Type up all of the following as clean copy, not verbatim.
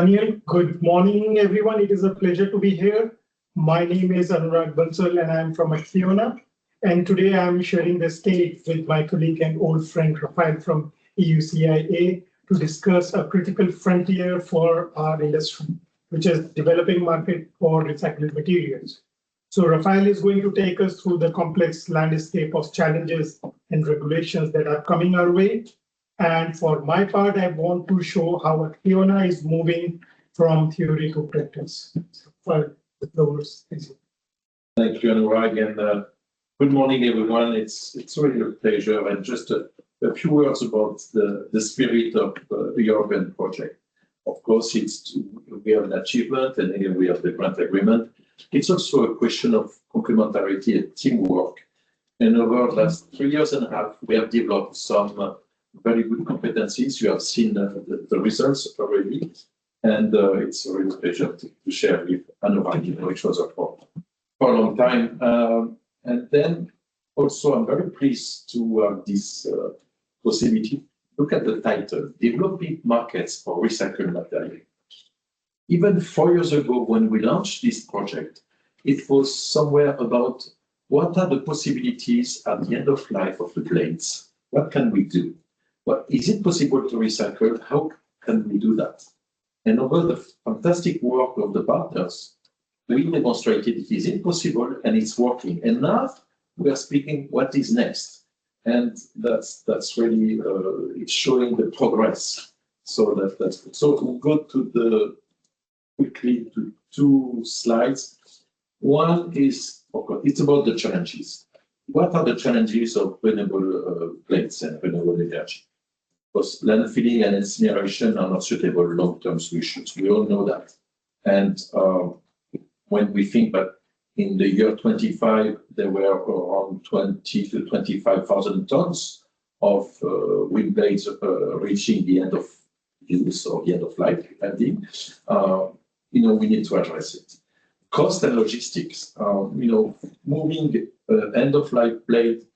Daniel, good morning, everyone. It is a pleasure to be here. My name is Anurag Bansal, and I'm from ACCIONA. And today I'm sharing the stage with my colleague and old friend Raphaël from EuCIA to discuss a critical frontier for our industry, which is developing market for recycled materials. So Raphaël is going to take us through the complex landscape of challenges and regulations that are coming our way. And for my part, I want to show how ACCIONA is moving from theory to practice. For the floors. Thank you, Anurag, and good morning, everyone. It's really a pleasure, and just a few words about the spirit of the European project. Of course, we have an achievement, and here we have the grant agreement. It's also a question of complementarity and teamwork. And over the last 3 years and a half, we have developed some very good competencies. You have seen the results already, and it's a real pleasure to share with Anurag, which was for a long time. And then also, I'm very pleased to have this possibility. Look at the title, Developing Markets for Recycled Material. Even 4 years ago, when we launched this project, it was somewhere about what are the possibilities at the end of life of the blades? What can we do? Is it possible to recycle? How can we do that? And over the fantastic work of the partners, we demonstrated it is impossible and it's working. And now we are speaking what is next. And that's really, it's showing the progress. So so we'll go to quickly to 2 slides. One is, of course, it's about the challenges. What are the challenges of renewable blades and renewable energy? Because landfilling and incineration are not suitable long-term solutions. We all know that. And when we think that in the year 25, there were around 20 to 25,000 tons of wind blades reaching the end of use or the end of life, depending, we need to address it. Cost and logistics, moving end-of-life blade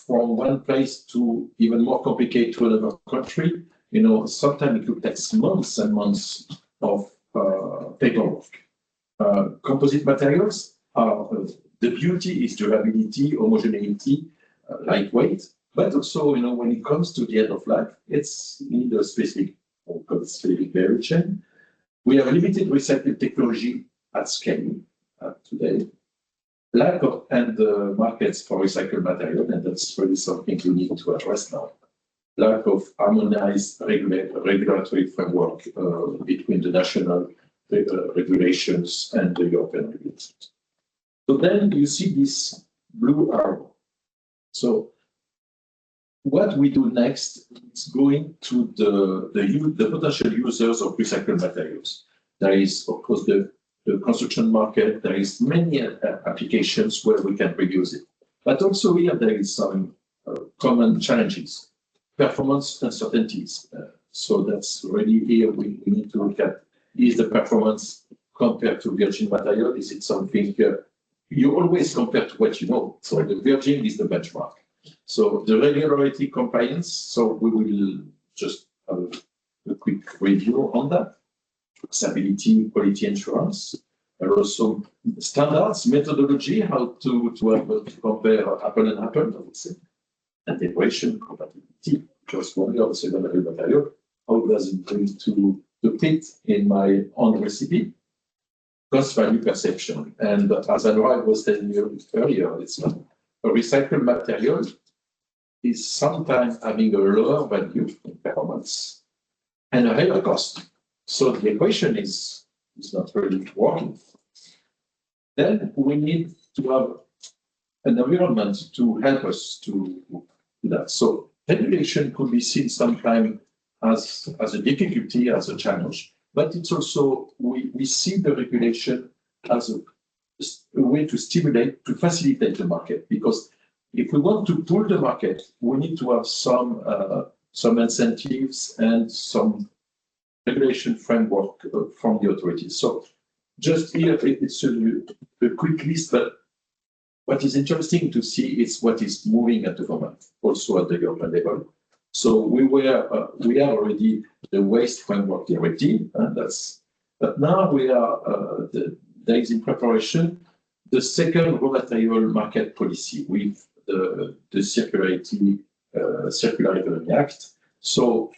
from one place to even more complicated to another country, sometimes it could take months and months of paperwork. Composite materials, the beauty is durability, homogeneity, lightweight, but also, when it comes to the end of life, it's in the specific value chain. We have limited recycling technology at scale today. Lack of end markets for recycled material, and that's really something we need to address now. Lack of harmonized regulatory framework between the national regulations and the European regulations. So then you see this blue arrow. So what we do next is going to the potential users of recycled materials. There is, of course, the construction market. There is many applications where we can reuse it. But also here there is some common challenges, performance uncertainties. So that's really here we need to look at, is the performance compared to virgin material? Is it something you always compare to what you know? So the virgin is the benchmark. So the regulatory compliance, so we will just have a quick review on that. Traceability, quality assurance, and also standards, methodology, how to compare apple and apple, I would say. Integration, compatibility, just one of the secondary material. How does it bring to fit in my own recipe? Cost value perception. And as Anurag was telling you earlier, it's not a recycled material is sometimes having a lower value in performance and a higher cost. So the equation is not really working. Then we need to have an environment to help us to do that. So regulation could be seen sometimes as a difficulty, as a challenge, but it's also, we see the regulation as a way to stimulate, to facilitate the market, because if we want to pull the market, we need to have some incentives and some regulation framework from the authorities. So just here, it's a quick list, but what is interesting to see is what is moving at the moment, also at the European level. So we are already the waste framework directive, and that's But now we are, there is in preparation the second raw material market policy with the Circularity Circular Economy Act. So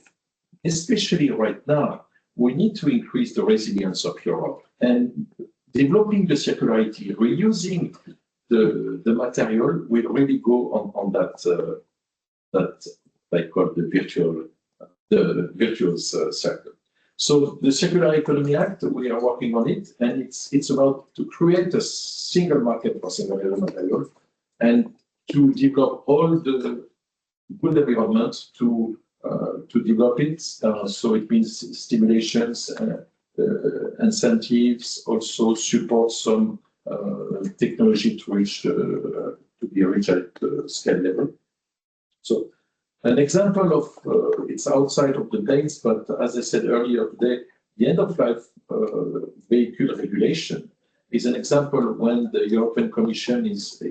especially right now, we need to increase the resilience of Europe and developing the circularity, reusing the material will really go on that that I call the virtuous circle. So the Circular Economy Act, we are working on it, and it's about to create a single market for single-use material and to develop all the good environment to develop it. So it means stimulations, incentives, also support some technology to reach to be reached at scale level. So an example of it's outside of the dates, but as I said earlier today, the end of life vehicle regulation is an example when the European Commission is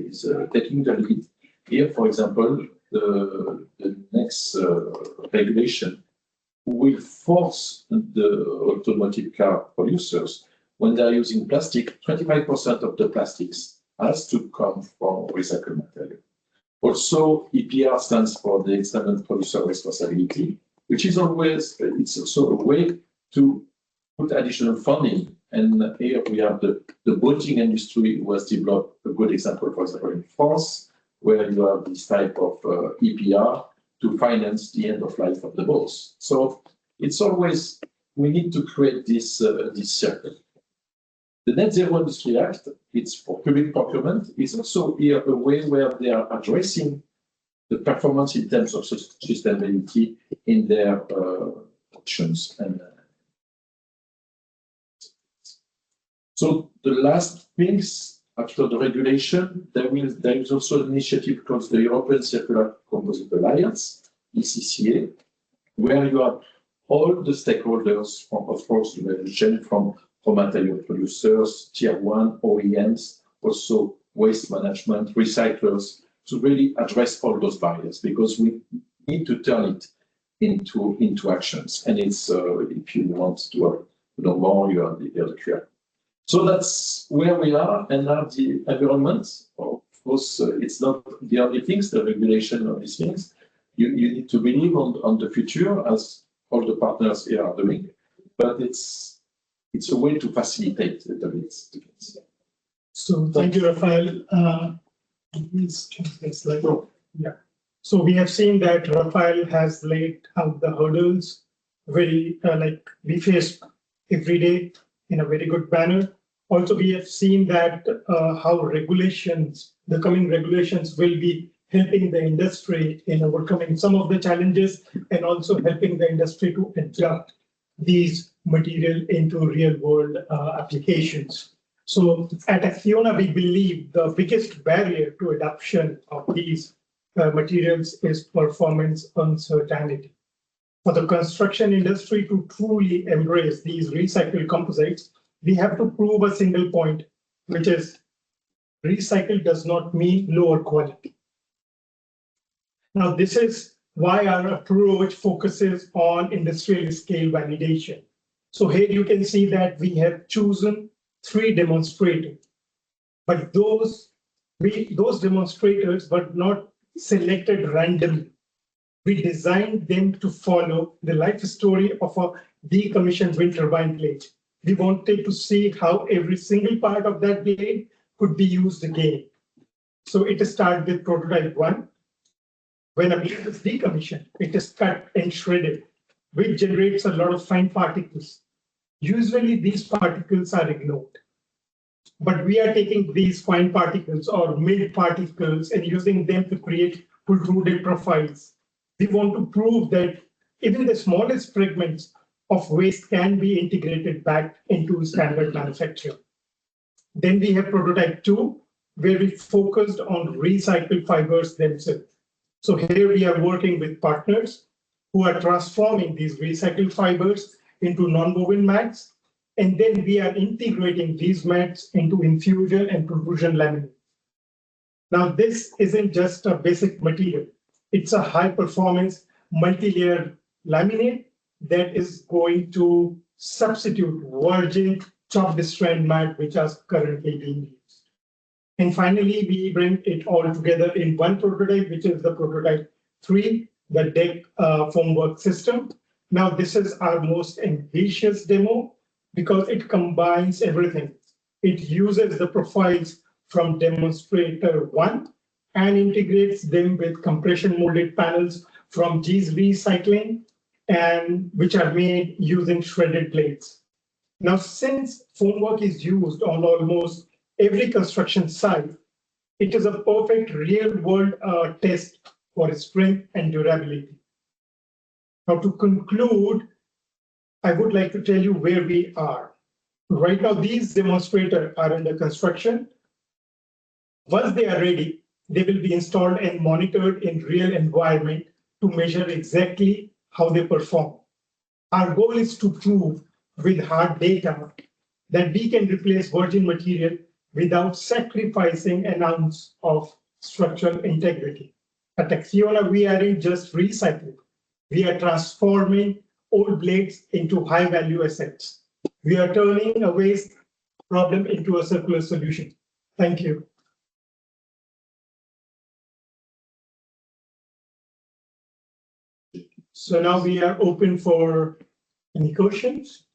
taking the lead. Here, for example, the next regulation will force the automotive car producers, when they are using plastic, 25% of the plastics has to come from recycled material. Also, EPR stands for the Extended Producer Responsibility, which is always, it's also a way to put additional funding. And here we have the boating industry who has developed a good example, for example, in France, where you have this type of EPR to finance the end of life of the boats. So it's always, we need to create this circle. The Net Zero Industry Act, it's for public procurement, is also here a way where they are addressing the performance in terms of sustainability in their auctions. And so the last things after the regulation, there is also an initiative called the European Circular Composite Alliance, ACCIA, where you have all the stakeholders from, of course, the value chain, from raw material producers, tier 1, OEMs, also waste management, recyclers, to really address all those barriers, because we need to turn it into actions. And it's, if you want to know more, you have the QR. So that's where we are, and now the environment. Of course, it's not the only things, the regulation of these things. You need to believe on the future, as all the partners here are doing, but it's a way to facilitate the bits. So thank you, Raphaël. Yeah. So we have seen that Raphaël has laid out the hurdles very like we face every day in a very good manner. Also, we have seen that how regulations, the coming regulations, will be helping the industry in overcoming some of the challenges and also helping the industry to adapt these material into real world applications. So at ACCIONA, we believe the biggest barrier to adoption of these materials is performance uncertainty. For the construction industry to truly embrace these recycled composites, we have to prove a single point, which is recycled does not mean lower quality. Now, this is why our approach focuses on industrial scale validation. So here you can see that we have chosen 3 demonstrators, but those demonstrators were not selected randomly. We designed them to follow the life story of a decommissioned wind turbine blade. We wanted to see how every single part of that blade could be used again. So it started with prototype 1. When a blade is decommissioned, it is cut and shredded, which generates a lot of fine particles. Usually these particles are ignored. But we are taking these fine particles or milled particles and using them to create pultruded profiles. We want to prove that even the smallest fragments of waste can be integrated back into standard manufacturing. Then we have prototype 2, where we focused on recycled fibers themselves. So here we are working with partners who are transforming these recycled fibers into non-woven mats, and then we are integrating these mats into infusion and protrusion laminate. Now, this isn't just a basic material. It's a high-performance multi-layer laminate that is going to substitute virgin chopped strand mat, which are currently being used. And finally, we bring it all together in one prototype, which is the prototype 3, the deck formwork system. Now, this is our most ambitious demo because it combines everything. It uses the profiles from demonstrator 1 and integrates them with compression molded panels from G's recycling, and which are made using shredded blades. Now, since formwork is used on almost every construction site, it is a perfect real-world test for strength and durability. Now, to conclude, I would like to tell you where we are. Right now, these demonstrators are under construction. Once they are ready, they will be installed and monitored in real environment to measure exactly how they perform. Our goal is to prove with hard data that we can replace virgin material without sacrificing an ounce of structural integrity. At ACCIONA, we aren't just recycling. We are transforming old blades into high-value assets. We are turning a waste problem into a circular solution. Thank you. So now we are open for any questions.